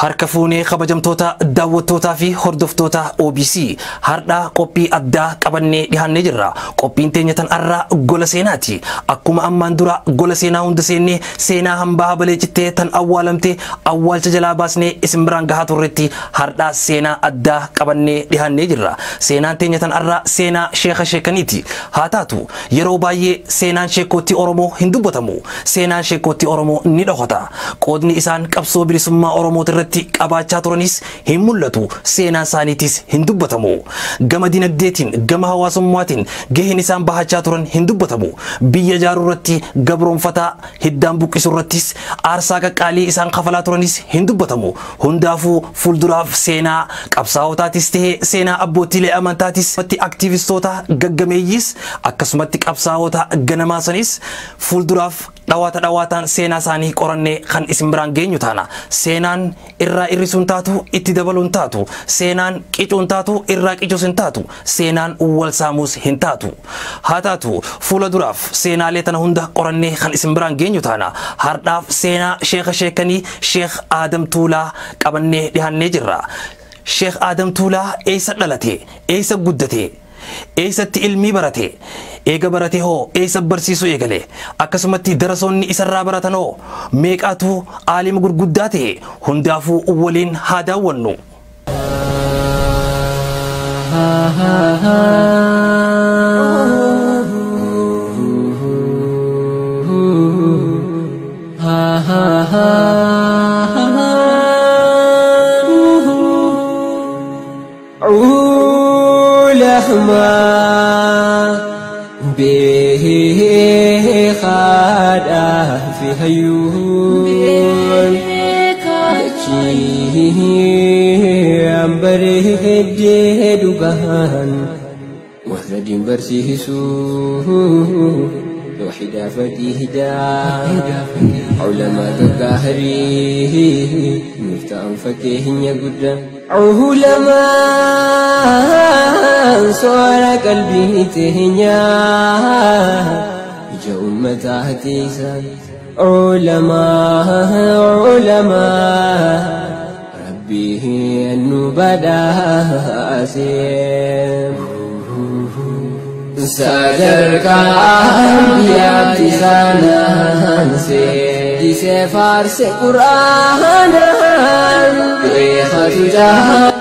Harka fuunee kabajamtoota daawwattootaa fi hordoftoota OBC hardhaa qophii addaa qabannee dhiyaannee jirra. Qophiin teenya tan arraa gola seenaati. Akkuma ammaan dura gola seenaa hunda seennee seenaa hambaa baleechittee tan awwaalamte awwaalcha jalaa baasnee isin biraan gahaa turretti hardhaa seenaa addaa qabannee dhiyaannee jirra. Seenaan teenya tan arraa seenaa sheeka sheekaniiti. Haa taatu yeroo baay'ee seenaan sheekootti Oromoo hin dubbatamu. Seenaan sheekootti Oromoo ni dhokata. Qoodni isaan qabsoo bilisummaa Oromoo qabaachaa turanis hin mul'atu. Seenaan isaaniitis hin dubbatamu. Gama dinagdeetiin gama hawaasummaatiin gaheen isaan bahachaa turan hin dubbatamu. Biyya ijaaruu irratti gabroonfataa hiddaan buqqisuu irrattis aarsaa qaqqaalii isaan kafalaa turanis hin dubbatamu. Hundaafuu fuulduraaf seenaa qabsaa'otaatis ta'ee seenaa abbootiilee amantaatis aktiivistoota gaggameeyyiis akkasumatti qabsaa'ota ganamaa sanis fuulduraaf dhawaataan seenaa isaanii qorannee kan isin biraan geenyu taana. Seenaan irraa irrisuun taatu itti dabaluun taatu. Seenaan qicuun taatu irraa qicuus hin taatu. Seenaan wal saamuus hin taatu. Haa taatu fuula duraaf seenaalee tana hunda qorannee kan isin biraan geenyu taana. Hardhaaf seenaa sheeka sheekanii Sheek Adam Tuulaa qabannee dhiyaannee jirra. Sheek Adam Tuulaa eessa dhalate? Eessa guddate? Eessatti ilmii barate? Eega barate hoo eessa barsiisuu eegale? Akkasumatti darasoonni isarraa baratan hoo meeqaatu aalima gurguddaa ta'e? Hundaafuu waliin haa daawwannu. به خادا في هيون أمبره دهان وحرد برسيسو وحدا فتيهدا علماء القاهري مفتاح فتيه يقود علماء صور قلبي تهنيا جو متاهتيسا علماء ربي أنو بدا أسيم سادرك أنبياء تسانا سيدي سفارس قرآن بيخة جهان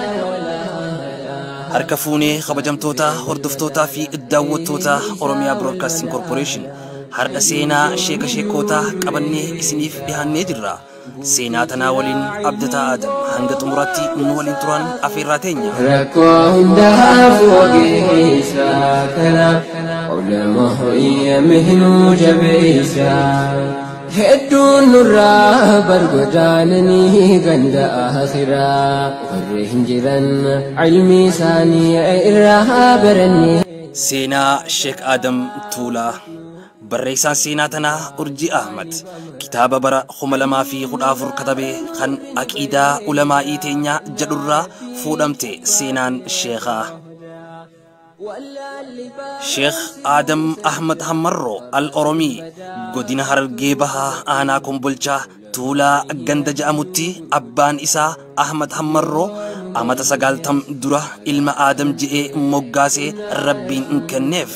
Harka fuunee kabajamtoota hordoftoota fi daawwattoota Oromiyaa Broadcasting Corporation har'a seenaa sheeka sheekootaa qabannee isiniif dhiyaannee jirra. Seenaa tanaa waliin abdataa Adam hanga xumuraatti nu waliin turan afeerraa teenya. Rakkoo hundaaf ogeessaa kanaaf ulamaa iyyamehinuu jabeessaa. Hedduun nurraa barbaadaananii ganda akhiraa warri hin jiran ilmi isaanii irraa barannee. Seenaa Sheek Adam Tuulaa. Barreessaan seenaa tanaa Urjii Ahmad kitaaba bara 2014 katabe kan aqiidaa ulamaa'ii teenyaa jedhurraa fuudhamte seenaan sheekaa. Sheek Adam Ahmad Hammarroo Al-Oromii godina Harargee Bahaa aanaa Kombolchaa Tuulaa ganda ja'amutti abbaan isaa Ahmad Hammarroo amata 90 dura ilma Adam je'ee moggaasee rabbiin kenneef.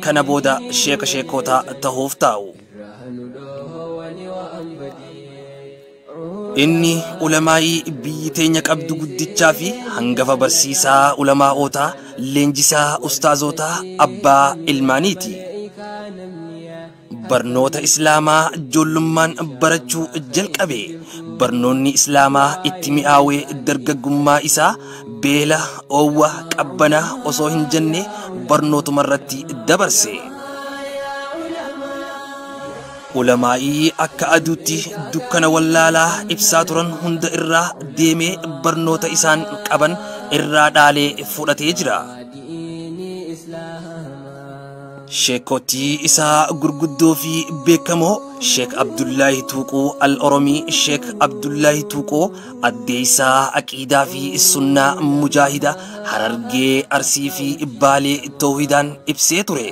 Kana booda sheeka sheekootaa tahuuf taa'u. Inni ulamaa'ii biyyi teenya qabdu guddichaa fi hangafa barsiisaa ulamaa'ootaa leenjisaa ustaazotaa abbaa ilmaaniiti. Barnoota Islaamaa ijoollummaan barachuu jalqabe. Barnoonni Islaamaa itti mi'aawee dargaggummaa isaa beela oowwa qabbana osoo hin jenne barnootuma irratti dabarse. Ulamaa'ii akka aduutti dukkana wallaalaa ibsaa turan hunda irraa deemee barnoota isaan qaban irraa dhaalee fudhatee jira. Sheekotii isaa gurguddoo fi beekamoo Sheek Abdullahi Tuuqoo Al-Oromii Sheek Abdullahi Tuuqoo addeessaa aqiidaa fi sunnaa mujaahida Harargee Arsii fi Baalee tawhidaan ibsee ture.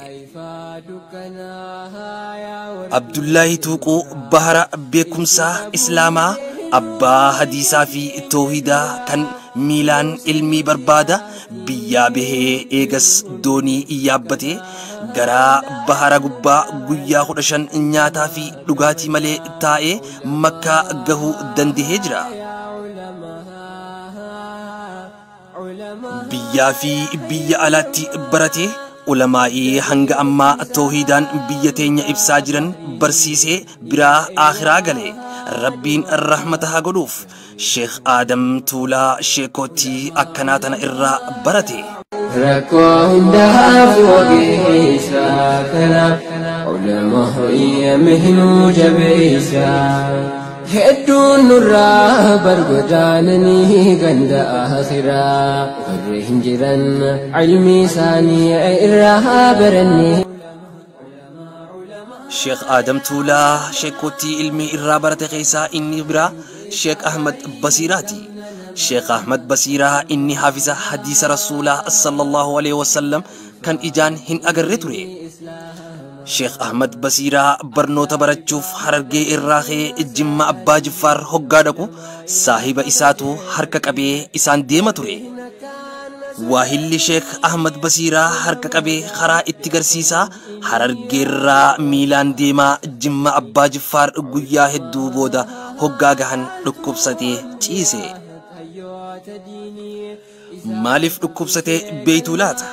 Abdullahi Tuuqoo bahara beekumsaa Islaamaa abbaa hadiisaa fi toohidaa kan miilaan ilmii barbaada biyyaa bahee eegas doonii yaabbate garaa bahara gubbaa guyyaa 15 nyaataa fi dhugaatii malee taa'ee makkaa gahuu dandahee jira. biyyaa fi biyya alaatti barate ulamaa'ii hanga ammaa toohidaan biyya teenya ibsaa jiran barsiisee biraa akhiraa gale rabbiin rahmata haa godhuuf sheekh Aadam Tuulaa sheekootii akkanaa tana irraa barate. rakkoo hundaaf ogeessaa kanaaf ulamaa iyyamehinuu jabeessaa. hedduun nurraa bargodaananii ganda akhiraa warri hin jiran ilmi isaanii irraa baranne. sheekh Aadam Tuulaa sheekootii ilmi irraa barate keessaa inni biraa sheekh Ahmad Basiiraati. sheekh Ahmad Basiiraa inni hafiza hadiisa rasuulaa sallallahu alaihi wasallam kan ijaan hin agarre ture. sheekh Ahmad Basiiraa barnoota barachuuf Harargee irraa ka'ee Jimma Abbaa Jiffaar hoggaa dhaqu saahiba isaatu harka qabee isaan deema ture. waahilli sheekh Ahmad Basiiraa harka qabee karaa itti garsiisaa Harargee irraa miilaan deemaa Jimma Abbaa Jiffaar guyyaa hedduu booda hoggaa gahan dhukkubsatee ciise. maaliif dhukkubsatee beeytuu laata?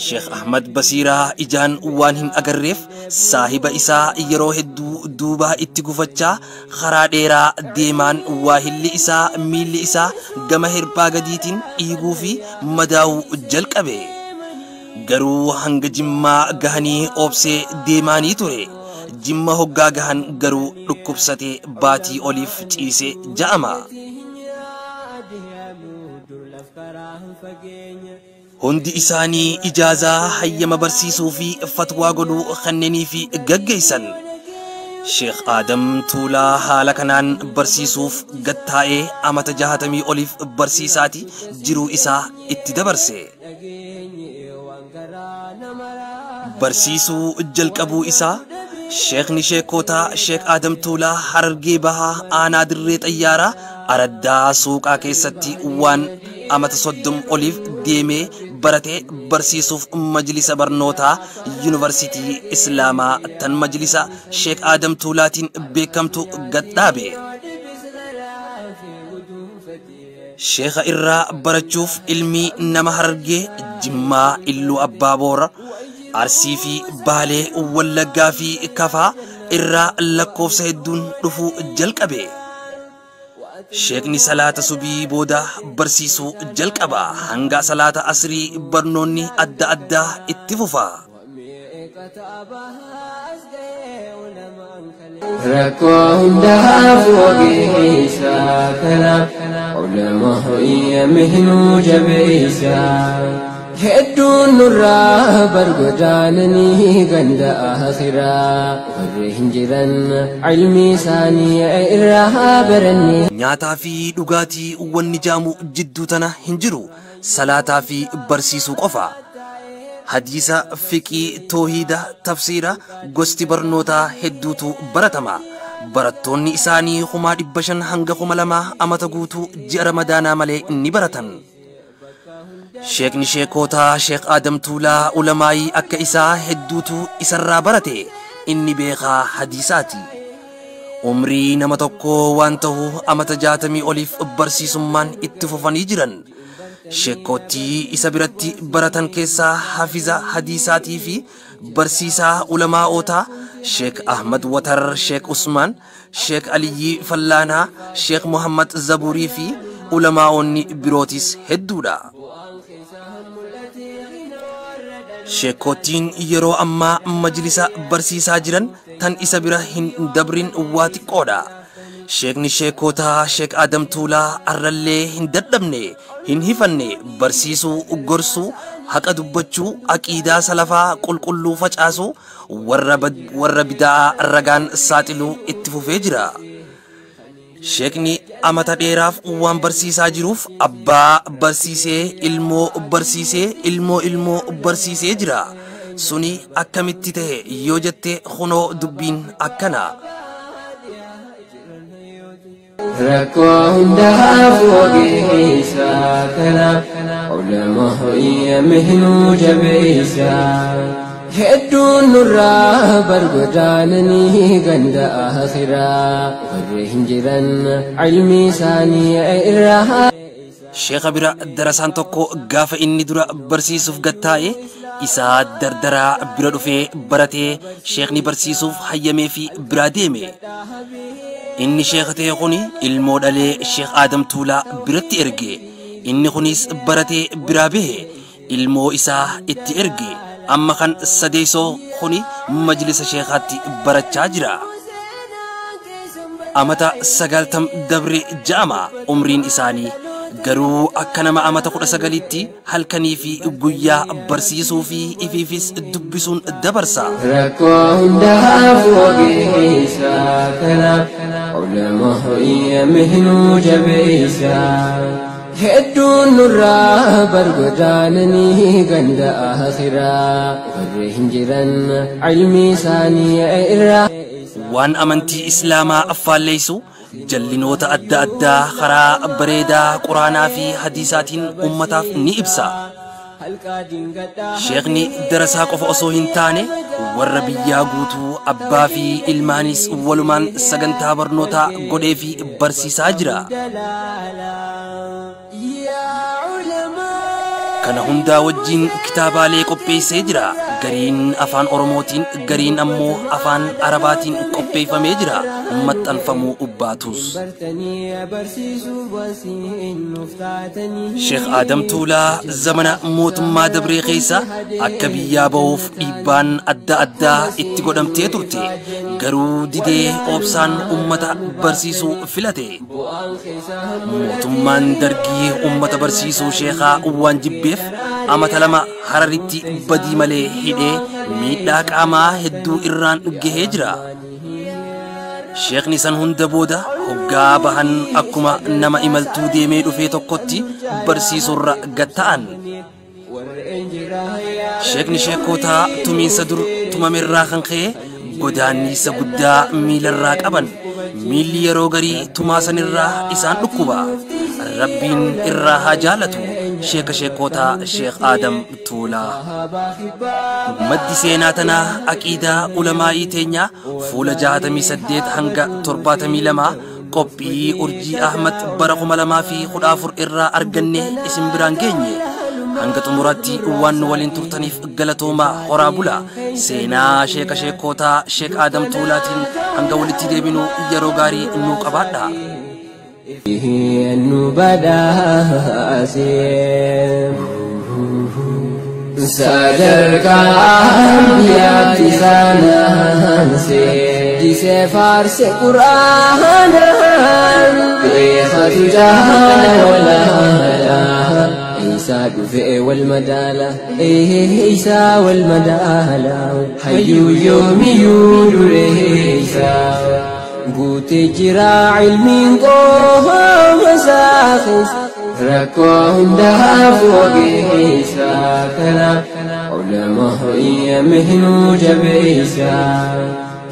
sheekh Ahmad Basiiraa ijaan waan hin agarreef saahiba isaa yeroo hedduu duubaa itti gufachaa karaa dheeraa deemaan waahilli isaa miilli isaa gama hirbaa gadiitiin dhiiguu fi madaa'uu jalqabe. garuu hanga Jimmaa gahanii obsee deemaanii ture. Jimma hoggaa gahan garuu dhukkubsatee baatii oliif ciise ja'ama. hundi isaanii ijaazaa hayyama barsiisuu fi fatwaa godhuu kanneenii fi gaggeessan. sheekh Aadam Tuulaa haala kanaan barsiisuuf gattaa'ee amata 60 oliif barsiisaati jiruu isaa itti dabarse. barsiisuu jalqabuu isaa sheekni sheekotaa sheekh Aadam Tuulaa Harargee bahaa aanaa dirree xayyaaraa araddaa suuqaa keessatti waan amata 30 oliif deemee barate barsiisuuf majlisa barnootaa yuunivarsiitii islaamaa tan majlisa sheekh Aadam Tuulaatiin beekamtu gadhaabe. sheekha irraa barachuuf ilmi nama Harargee Jimmaa Illuu Abbaa Boora Arsii fi Baalee Wallaggaa fi Kafaa irraa lakkoofsa hedduun dhufuu jalqabe. sheekni salaata subii booda barsiisuu jalqaba hanga salaata asrii barnoonni adda addaa itti fufa. rakkoo hundaaf ogeessaa kanaaf ulamaa iyyamehinuu jabeessaa. hedduun nurraa bargodaananii ganda akhiraa warri hin jiran ilmi isaanii irraa baranne. nyaataa fi dhugaatii wanni jaamu jidduu tana hin jiru. salaataa fi barsiisuu qofa. hadiisa fiqii toohida tafsiira gosti barnootaa hedduutu baratama. barattoonni isaanii 500 hanga 2,000 amata guutuu ji'a ramadaanaa malee ni baratan. sheekni sheekotaa sheekh Aadam Tuulaa ulamaa'ii akka isaa hedduutu isarraa barate inni beekaa hadiisaati. umrii nama tokko waan ta'u amata 60 oliif barsiisummaan itti fufanii jiran. sheekootii isa biratti baratan keessaa hafiza hadiisaatii fi barsiisaa ulamaa'otaa sheekh Ahmad Watar, sheekh Usmaan, sheekh Aliyyii Fallaanaa, sheekh Muhammad Zaburii fi ulamaa'onni birootis hedduudha. sheekootiin yeroo ammaa majlisa barsiisaa jiran tan isa bira hin dabrin waa xiqqoodha. sheekni sheekotaa sheekh Aadam Tuulaa arrallee hin dadhabne hin hifanne barsiisuu gorsuu haqa dubbachuu aqiidaa salafaa qulqulluu facaasuu warra bidaa ragaan saaxiluu itti fufee jira. sheekni amata dheeraaf waan barsiisaa jiruuf abbaa barsiisee ilmoo barsiisee ilmoo barsiisee jira. suni akkamitti ta'e yoo jette kunoo dubbiin akkana. ركوهم دهاف وقيسا كنا علماء يمهنوا جبيسا هدون نرى برقدانني قند آخرا ورهن جرن علمي ثاني إرها شيخ برا درسان توكو غاف إني درا برسيسوف قطاي إسا دردرا برا دفي براتي شيخني برسيسوف حيامي في براديمي إني شيخ تيقوني المود علي شيخ آدم تولا براتي إرقي إني خنيس براتي برابيه المو إسا إتي إرقي أما كان سديسو خني مجلس شيخاتي براتشا جرا أمتا سقالتم دبري جامع عمرين إساني garuu akka nama amata 19tti halkanii fi guyyaa barsiisuu fi ifiifis dubbisuun dabarsa. Rakkoo hundaaf ogeessa kana ulamaa yamhinuu jabeessa hedduun nurraa bargodaananii ganda akhiraa warri hin jiran ilmi isaanii irraa waan amantii islaamaa affaalleessu جلنوتا أدى أدى خرا بريدا قرانا في حديثاتين أمتا نئبسا شيخني درسا قف أصوهن تاني والربي ياغوتو أبا في المانيس ولمان سغنتا برنوتا قدي في برسي ساجرا كان هندا وجين كتابا لي قبي سيجرا غرين أفان أورموتين غرين أمو أفان عرباتين قبي فميجرا أمت أنفمو أباتوس شيخ آدم تولا زمن موت ما دبري خيسا أكبي يابوف إيبان أدى اتقودم تيتورتي غرو ديدي أوبسان أمتا برسيسو فلاتي موت من درقي أمتا برسيسو شيخا وانجبيف أمتا لما حرارتي بدي ملي هيدي ميداك أما هدو إران جهجرا شيخ نيسان هند بودا هقابهن أكما نما إمالتو ديمي دفي توقتي برسيسو را قطان شيخ نشيكوتا تمين صدر تمامي راخن خي قداني سبدا ميل الراك أبن ميل يروغري تماسن الراه إسان لكوبا ربين الراها جالتو شيخ شيكوتا شيخ آدم تولا مد سيناتنا أكيدا علماء تينيا فول جهاتمي سديت هنگا ترباتمي لما قبي أرجي أحمد برقم لما في خدافر إرا أرغني اسم برانجيني هنگا تمراتي وان والين ترتنيف غلطوما خرابولا سينا شيخ شيكوتا شيخ آدم تولاتين هنگا ولتي ديبينو يروغاري نوك أبادا النبدا أسير سادرك أنبياء تسانا سير جيسي فارس قرآن بإخة جهان ولا عيسى دفئ والمدالة عيسى والمدالة حيو يوم يولو عيسى بوتي جرا علمين قوها مساخس ركوهم دهاف وقيسا كنا علماء يمهنوا جبيسا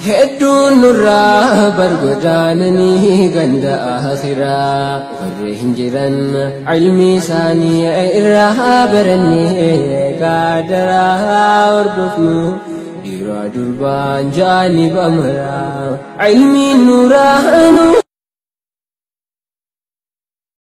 هدون نرى برقدانني قند آخرا ورهن جرن علمي ثاني إرها برني قادرها وردفنو دربان جانب أمرا علمي نورانو